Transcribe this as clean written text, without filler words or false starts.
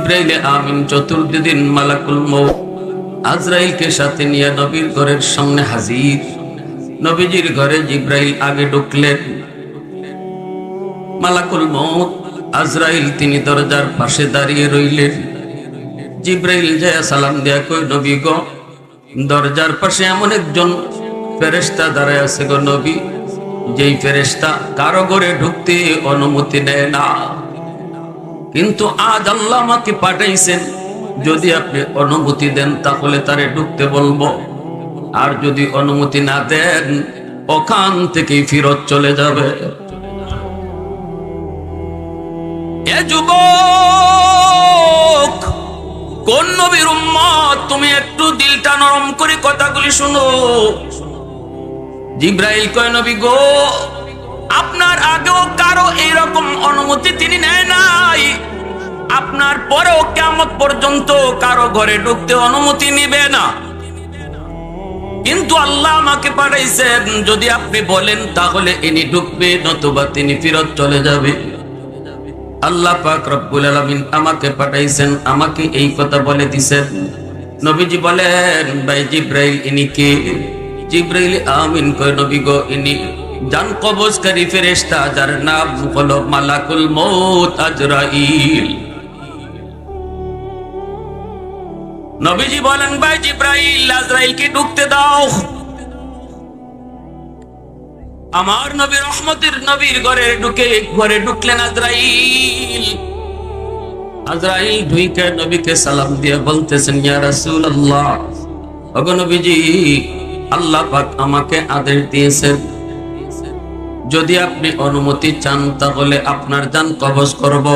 জিব্রাইলে আমিন চতুর্থ দিন মালাকুল মউত আজরাইলকে সাথে নিয়ে নবীর ঘরের সামনে হাজির। নবীজির ঘরে জিব্রাইল আগে ঢুকলেন। মালাকুল মউত আজরাইল তিনি দরজার পাশে দাঁড়িয়ে রইলেন। জিব্রাইল যায় সালাম দেয়া কই, নবী গো, দরজার পাশে এমন একজন ফেরেশতা দাঁড়ায় আছে গো নবী, যেই ফেরেশতা কারো ঘরে ঢুকতে অনুমতি নেয় না, কিন্তু আজ আল্লাহ আমাকে পাঠাইছেন, যদি আপনি অনুমতি দেন তাহলে তারে ঢুকতে বলবো, আর যদি অনুমতি না দেন ওখান থেকেই ফিরত চলে যাবে। এ যুবক, কোন নবীর উম্মত, তুমি একটু দিলটা নরম করে কথাগুলি শুনো। জিব্রাইল কয়, নবী গো, আপনার আগেও কারো এইরকম অনুমতি তিনি নেয় নাই, আপনার পরেও কিয়ামত পর্যন্ত কারো ঘরে ঢুকতে অনুমতি নিবে না, কিন্তু আল্লাহ আমাকে পাঠাইছেন, যদি আপনি বলেন তাহলে ইনি ঢুকবে, নতুবা তিনি ফিরত চলে যাবে। আল্লাহ পাক রব্বুল আলামিন আমাকে পাঠাইছেন, আমাকে এই কথা বলে দিছেন। নবীজি বলেন, ভাই জিব্রাইল ইনি কে? জিব্রাইল আমিন কয়, নবী গো, ইনি জান কবজকারী ফেরেশতা, যার নাম হলো মালাকুল মউত আজরাইল। নবীজি বলেন, ভাই জিব্রাইল, আজরাইলকে ঢুকতে দাও। আমার নবী রহমতের নবীর ঘরে ঢুকলেন আজরাইল। আজরাইল ঢুকে নবীকে সালাম দিয়ে বলতেছেন, ইয়া রাসূলুল্লাহ, ওগো নবীজি, আল্লাহ পাক আমাকে আদেশ দিয়েছেন, যদি আপনি অনুমতি চান তাহলে আপনার জান কবজ করব।